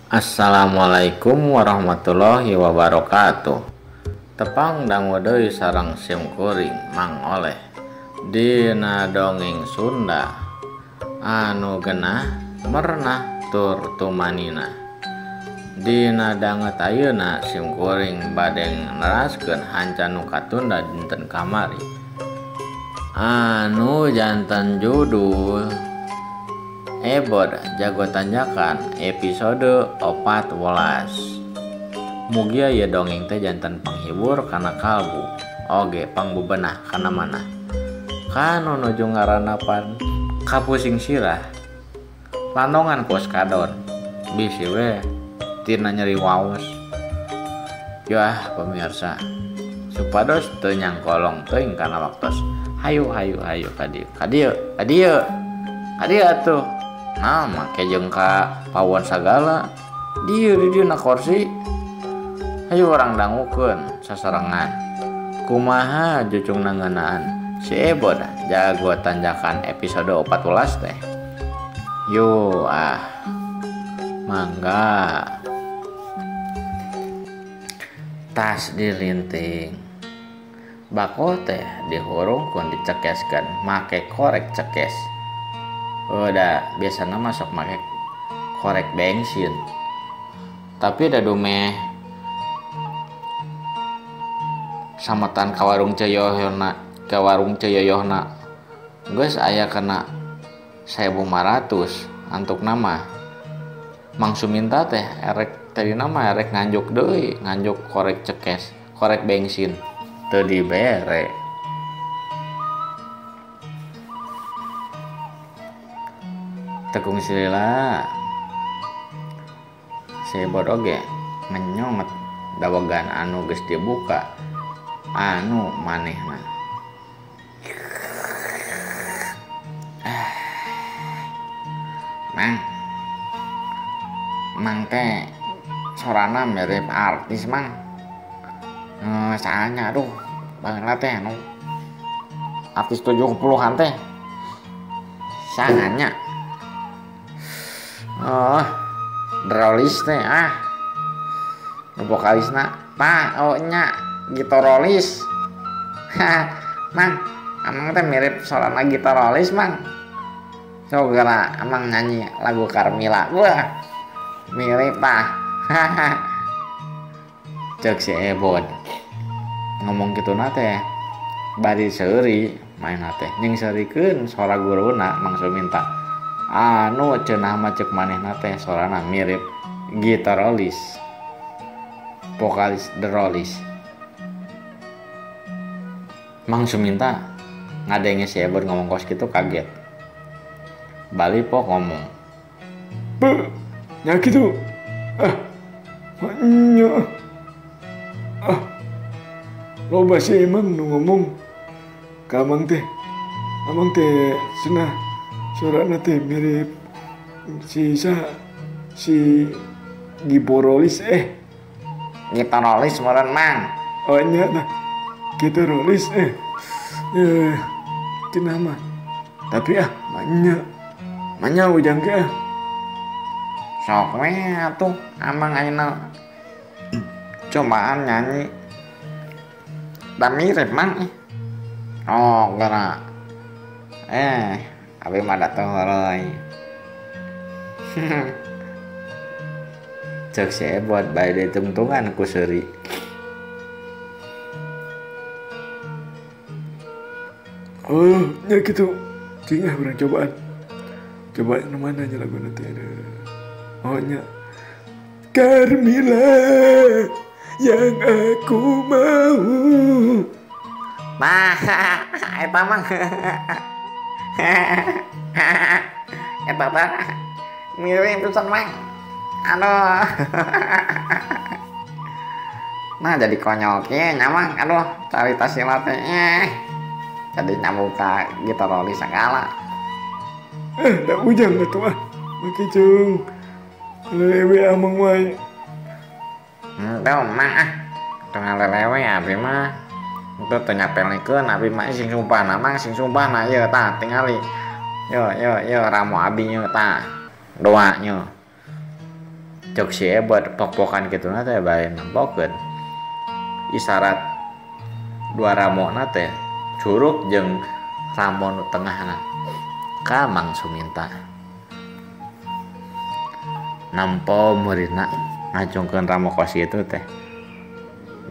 Assalamualaikum warahmatullahi wabarakatuh. Tepang dangu deui sareng sim kuring Mang Oleh dina dongeng Sunda anu genah mernah tur tumanina. Dina danget ayeuna sim kuring bade neraskeun hanca nu katunda dinten kamari anu janten judul Ebod Jago Tanjakan episode 14. Mugia ya dongeng teh jantan penghibur kana kalbu oge pangbebenah kana mana kanu nuju ngaranapan kapusing sirah landongan kos kadon bisi we tina nyeri waos. Yah pemirsa supados teu nyangkolong teuing kana waktos hayu kadieu atuh. Nah make jeung ka pawon sagala dieu di dina kursi hayu orang dangukeun sasarengan kumaha jucung nangeunaan si Ebod Jago Tanjakan episode 14 teh. Yo mangga tas dilinting bako teh dihurungkeun dicekeskeun make korek cekes. Udah biasanya masuk make korek bensin tapi da dume samatan ka warung ceyoyohna geus aya kana 1.500 antuk nama Mang Suminta teh erek tadi nama erek nganjuk deui nganjuk korek cekes korek bensin teu dibere. Tekung silila si Ebod oge menyonget dawagan anu geus dibuka anu manehna. Mang teh sorana mirip artis Mang. Saanya aduh baheula teh anu artis 70-an teh saanya. Drolis teh vokalisna nya Gitarolis. Mang amang teh mirip sorana Gitarolis Mang. Coba amang nyanyi lagu Karmila. Wah mirip cek si Ebod ngomong kituna teh bari seuri main teh jeung seurikeun sora guruna Mang Suminta anu cenah mah cek manehna teh sorana mirip Gitarolis vokalis The Rollies. Mang Suminta ngadenge si Ebod ngomong kos gitu kaget bali pok ngomong nya kitu nya loba si emang nu ngomong ka amang teh cenah sorana teh mirip si Giborolis Gitarolis meureun Mang. Oh nya tah Gitarolis cenah mah tapi manya ujang ke Sok we atuh amang ayeuna cobaan nyanyi da mirip Mang. Gara abi mah datang heureui. Cek si Ebod bae ditungtungan ku seuri. Ya gitu cingah urang cobaan nu mana nya lagu nanti ada nya Karmila yang aku mau Eta Mang eta teh mirip pisan Mang. Aduh nah jadi konyol kieu nya Mang. Aduh carita sila teh jadi nyambung ka Gitarolis segala. Da ujang atuh make jeung lelewe amang wae. Teu Mang tengah lelewe abi mah itu teu nyapelikeun abi mah sing sumpahna Mang sing sumpahna ieu tah tingali yo ramu abi nya tah doanya cok si Ebot pok-pokan gitu teh bae nempokeun isyarat dua ramona teh curug jeung ramon tengahna ka Mang Suminta. Nampo muridna ngajungkeun ramo kos itu teh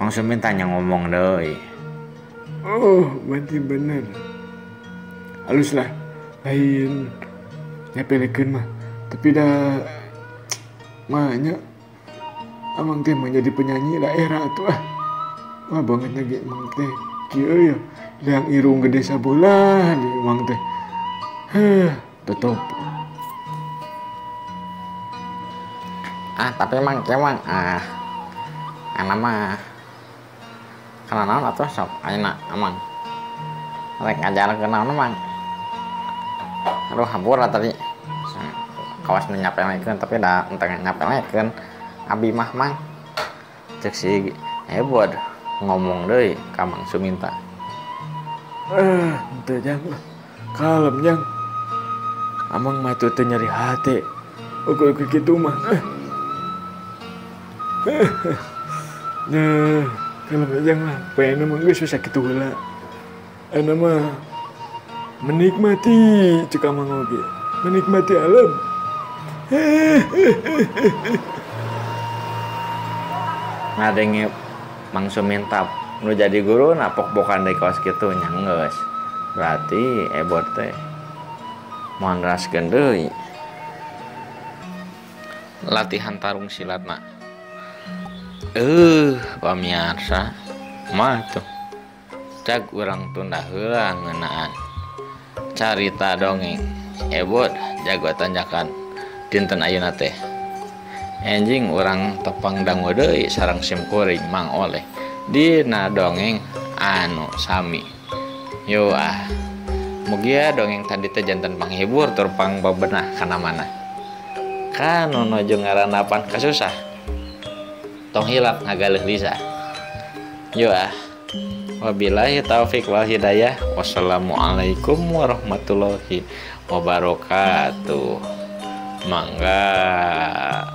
Mang Suminta nya ngomong deui. Oh, berarti bener. Halus lah, lain nyepelekeun mah. Tapi dah mahnya amang teh menjadi penyanyi daerah tuh wah banget lagi emang teh kieu ya yang irung gede sabolah di emang teh tutup tapi emang kemang anak mah kana naon atuh sok ayeuna amang rek ngajarkeun naon mang aduh hampura tadi kawas nyapelekeun tapi da enteng nyapelekeun abi mah mang cek si Ebot ngomong deui ka Mang Suminta. Henteu jang kalem jang amang mah teu nyeri hati ukur kitu mah nah kalem jang lah pena mah geus susah kitu heula ana mah menikmati cek amang oge menikmati alam. Ngadenge Mang Suminta nu jadi guru napok-pokan deui kaos kitu nya geus. Berarti Ebot teh moal raskeun deui latihan tarung silatna. Pamirsa mah tuh cak urang tunda heula ngeunaan carita dongeng Ebot jago tanjakan dinten ayeuna teh enjing urang tepang dangu deui sareng simkuring Mang Oleh dina dongeng anu sami. Yo mugia dongeng tadi teh janten panghibur tur pangbebenah kana mana kanu nuju ngaranapan kasusah tong hilap ngagaleuh lisan. Yo wabillahi taufik wal hidayah. Wassalamualaikum warahmatullahi wabarakatuh. Mangga.